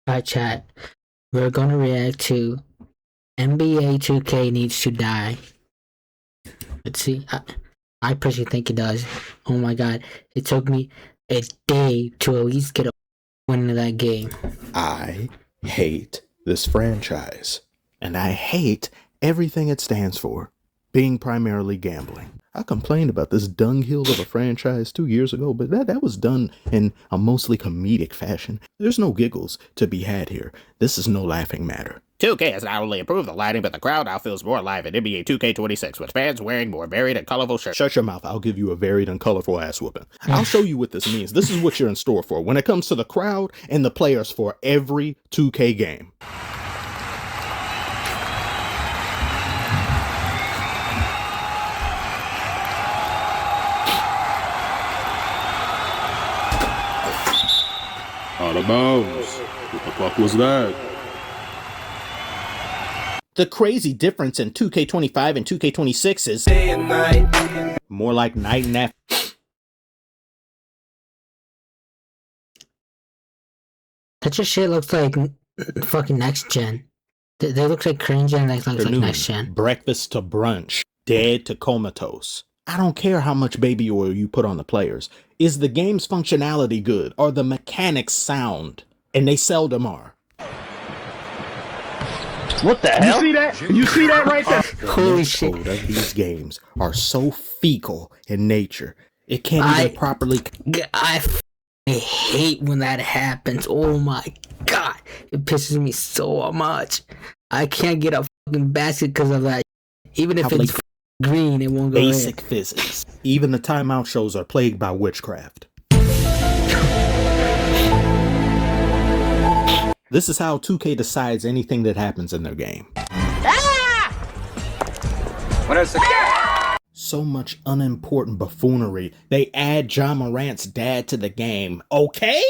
Alright, chat. We're gonna react to NBA 2K needs to die. Let's see. I personally think it does. Oh my god. It took me a day to at least get a win in that game. I hate this franchise. And I hate everything it stands for, being primarily gambling. I complained about this dunghill of a franchise 2 years ago, but that was done in a mostly comedic fashion. There's no giggles to be had here. This is no laughing matter. 2K has not only improved the lighting, but the crowd now feels more alive in NBA 2K26, with fans wearing more varied and colorful shirts. Shut your mouth. I'll give you a varied and colorful ass whooping. I'll show you what this means. This is what you're in store for when it comes to the crowd and the players for every 2K game. Out of bounds. What the fuck was that? The crazy difference in 2K25 and 2K26 is day and night. More like night and after. That just shit looks like fucking next gen. They look like cringe and like next gen. Breakfast to brunch. Dead to comatose. I don't care how much baby oil you put on the players. Is the game's functionality good? Are the mechanics sound? And they seldom are. What the hell? You see that? You see that right there? Holy shit. Of these games are so fecal in nature. It can't even properly... I hate when that happens. Oh my god. It pisses me so much. I can't get a fucking basket because of that. Even if it's green, it won't go in. Basic physics. Even the timeout shows are plagued by witchcraft. This is how 2K decides anything that happens in their game. So much unimportant buffoonery. They add John Morant's dad to the game. Okay?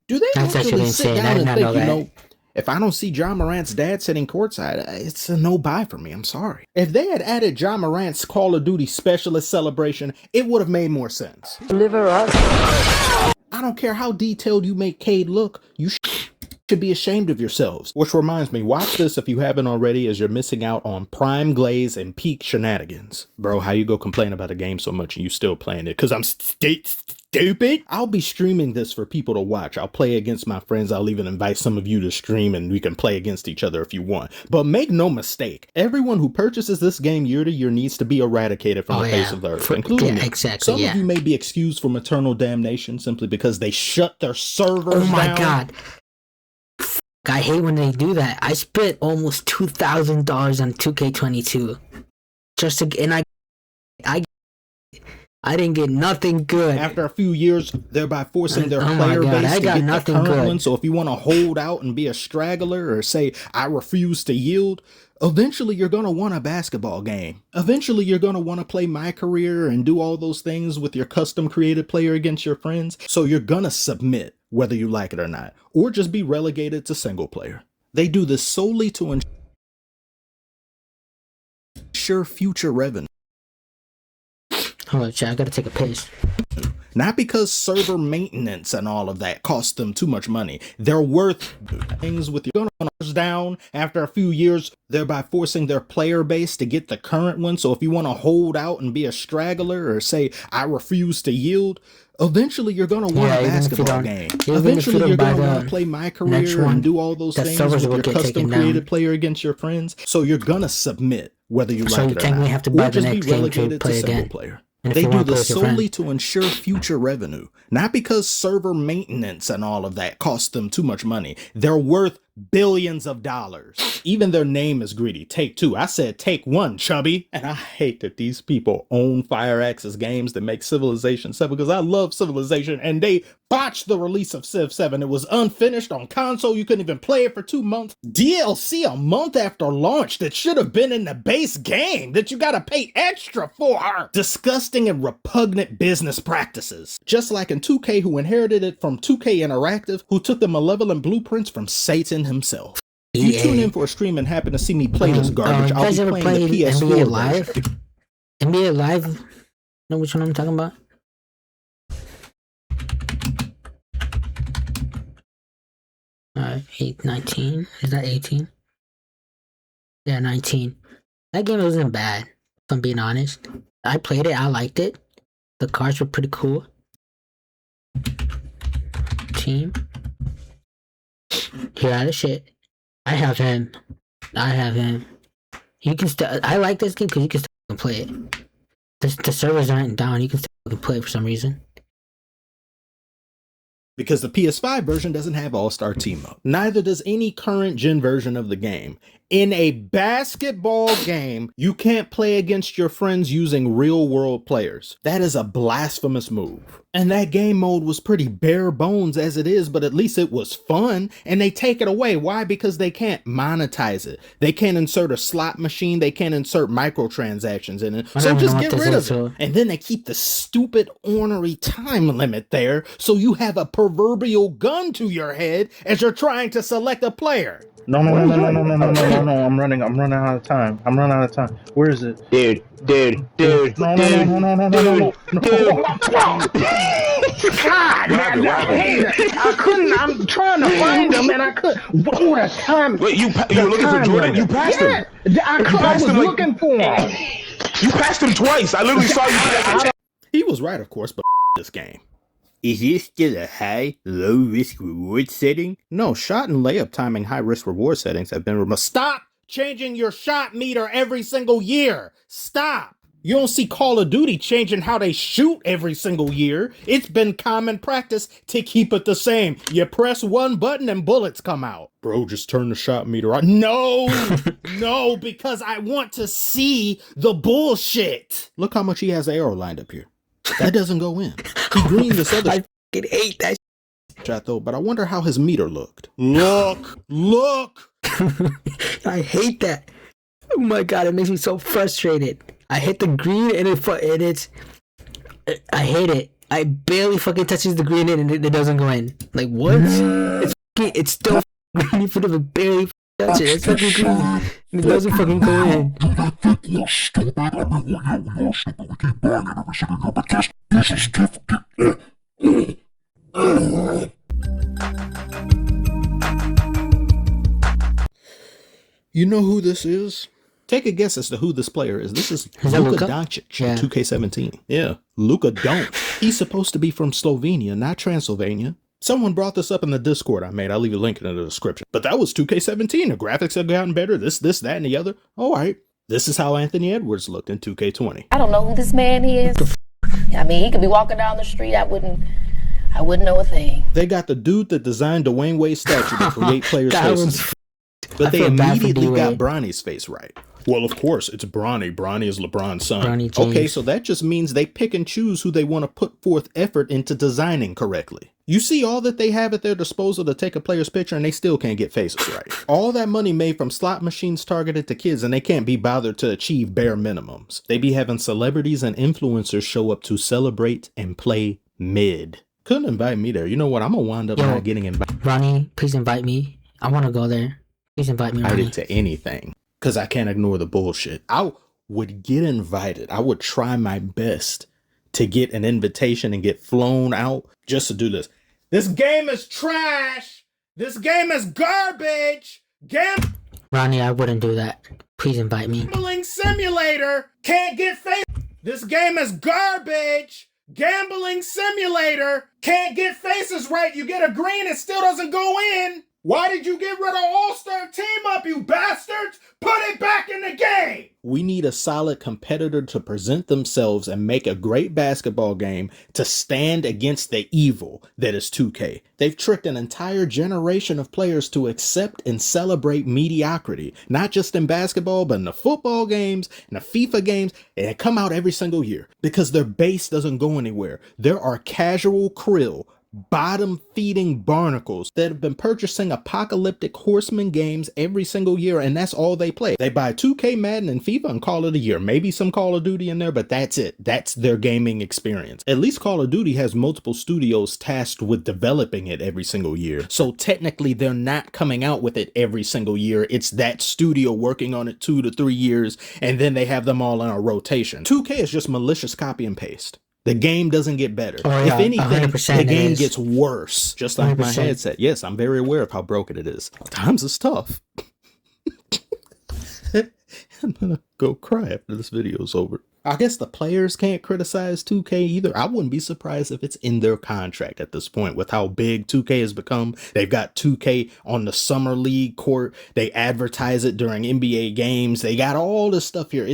Do they actually sit down and think, you know, if I don't see John Morant's dad sitting courtside, it's a no-buy for me. I'm sorry. If they had added John Morant's Call of Duty Specialist celebration, it would have made more sense. Deliver us. I don't care how detailed you make Cade look. You should be ashamed of yourselves. Which reminds me, watch this if you haven't already, as you're missing out on prime glaze and peak shenanigans. Bro, how you go complain about a game so much and you still playing it? Because I'm stupid? I'll be streaming this for people to watch. I'll play against my friends. I'll even invite some of you to stream and we can play against each other if you want. But make no mistake, everyone who purchases this game year to year needs to be eradicated from the face of the earth, including me. Exactly, some of you may be excused from eternal damnation simply because they shut their servers down. Oh my god. I hate when they do that. I spent almost $2,000 on 2K22 just to, and I didn't get nothing good. After a few years, thereby forcing their player base to get the current one. So if you want to hold out and be a straggler or say, I refuse to yield, eventually you're going to want a basketball game. Eventually you're going to want to play My Career and do all those things with your custom created player against your friends. So you're going to submit whether you like it or not, or just be relegated to single player. They do this solely to ensure future revenue. Hold on, chat, I gotta take a piss. Not because server maintenance and all of that costs them too much money. They're worth things with your gunners down after a few years, thereby forcing their player base to get the current one. So if you want to hold out and be a straggler or say, I refuse to yield, eventually you're going to want a basketball game. Eventually you're going to want to play My Career and do all those things with your custom created player against your friends. So you're going to submit whether you like it or not. Have to buy or just be relegated to single player. They do this solely to ensure future revenue, not because server maintenance and all of that costs them too much money. They're worth billions of dollars. Even their name is greedy. Take two. I said take one, chubby. And I hate that these people own Fireaxis games that make Civilization 7 because I love Civilization and they botched the release of Civ 7. It was unfinished on console. You couldn't even play it for 2 months. DLC a month after launch that should have been in the base game that you gotta pay extra for. Disgusting and repugnant business practices. Just like in 2K, who inherited it from 2K Interactive, who took the malevolent blueprints from Satan himself. If you tune in for a stream and happen to see me play this garbage, I'll be playing the PS4 NBA Live? version. NBA Live? Know which one I'm talking about? 19. Is that 18? Yeah, 19. That game wasn't bad, if I'm being honest. I played it, I liked it. The cards were pretty cool. Team. Here out of shit. I have him. You can still. I like this game because you can still play it. The servers aren't down. You can still play it for some reason. Because the PS5 version doesn't have All-Star Team Mode. Neither does any current gen version of the game. In a basketball game, you can't play against your friends using real-world players. That is a blasphemous move. And that game mode was pretty bare bones as it is, but at least it was fun. And they take it away. Why? Because they can't monetize it. They can't insert a slot machine. They can't insert microtransactions in it. So just get rid of it. And then they keep the stupid ornery time limit there, so you have a proverbial gun to your head as you're trying to select a player. No, I'm running out of time. Where is it? Dude. No. God, man, I couldn't. I'm trying to find him, and I couldn't. Oh, that time. Wait, you were looking for Jordan? You passed him. I was looking for him. You passed him twice. I literally saw you. He was right, of course, but this game. Is this still a high, low-risk reward setting? No, shot and layup timing high-risk reward settings have been removed. Stop changing your shot meter every single year. Stop. You don't see Call of Duty changing how they shoot every single year. It's been common practice to keep it the same. You press one button and bullets come out. Bro, just turn the shot meter on. No, because I want to see the bullshit. Look how much he has arrow lined up here. That doesn't go in. He greened this other. I fucking hate that shot though, but I wonder how his meter looked. Look. I hate that. Oh my god, it makes me so frustrated. I hit the green and it's. I hate it. I barely fucking touches the green and it doesn't go in. Like what? It's still green even if it barely touch it. It's fucking green and it doesn't fucking go in. You know who this is? Take a guess as to who this player is. This is Luka Doncic in 2K17. Yeah, Luka don't. He's supposed to be from Slovenia, not Transylvania. Someone brought this up in the Discord I made. I'll leave a link in the description. But that was 2K17. The graphics have gotten better. This, that, and the other. All right. This is how Anthony Edwards looked in 2K20. I don't know who this man is. I mean, he could be walking down the street. I wouldn't know a thing. They got the dude that designed Dwayne Wade's statue to create players' faces. But they immediately got Bronny's face right. Well, of course, it's Bronny. Bronny is LeBron's son. Okay, so that just means they pick and choose who they want to put forth effort into designing correctly. You see all that they have at their disposal to take a player's picture and they still can't get faces right. All that money made from slot machines targeted to kids and they can't be bothered to achieve bare minimums. They be having celebrities and influencers show up to celebrate and play mid. Couldn't invite me there. You know what? I'm going to wind up not getting invited. Ronnie, please invite me. I want to go there. Please invite me, Ronnie. Invited to anything. Because I can't ignore the bullshit. I would get invited. I would try my best to get an invitation and get flown out just to do this. This game is trash. This game is garbage. Ronnie, I wouldn't do that. Please invite me. Gambling simulator. Can't get face. This game is garbage. Gambling simulator. Can't get faces right. You get a green, it still doesn't go in. Why did you get rid of All-Star Team Up, you bastards? Put it back in the game! We need a solid competitor to present themselves and make a great basketball game to stand against the evil that is 2K. They've tricked an entire generation of players to accept and celebrate mediocrity, not just in basketball, but in the football games and the FIFA games, and they come out every single year because their base doesn't go anywhere. There are casual krill, bottom-feeding barnacles that have been purchasing apocalyptic horseman games every single year, and that's all they play. They buy 2K, Madden, and FIFA and call it a year. Maybe some Call of Duty in there, but that's it. That's their gaming experience. At least Call of Duty has multiple studios tasked with developing it every single year. So technically, they're not coming out with it every single year. It's that studio working on it 2 to 3 years, and then they have them all in a rotation. 2K is just malicious copy and paste. The game doesn't get better. Oh, yeah, if anything, 100% the game is. gets worse. Just like my 100%. headset. Yes, I'm very aware of how broken it is. Times is tough. I'm gonna go cry after this video is over. I guess the players can't criticize 2K either. I wouldn't be surprised if it's in their contract at this point with how big 2K has become. They've got 2K on the Summer League court. They advertise it during NBA games. They got all this stuff here.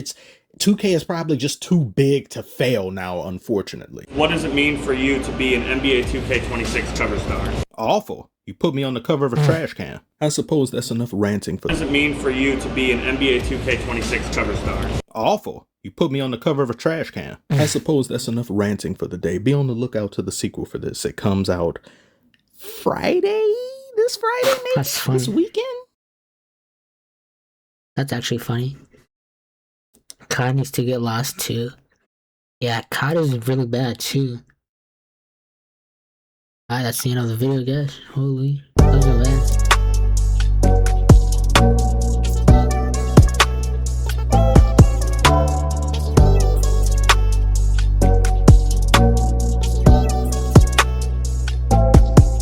2K is probably just too big to fail now, unfortunately. What does it mean for you to be an NBA 2K26 cover star? Awful. You put me on the cover of a trash can. I suppose that's enough ranting for... What does it mean for you to be an NBA 2K26 cover star? Awful. You put me on the cover of a trash can. I suppose that's enough ranting for the day. Be on the lookout to the sequel for this. It comes out Friday? This Friday, maybe? That's funny. This weekend? That's actually funny. COD needs to get lost too. Yeah, COD is really bad too. Alright, that's the end of the video, guys. Holy.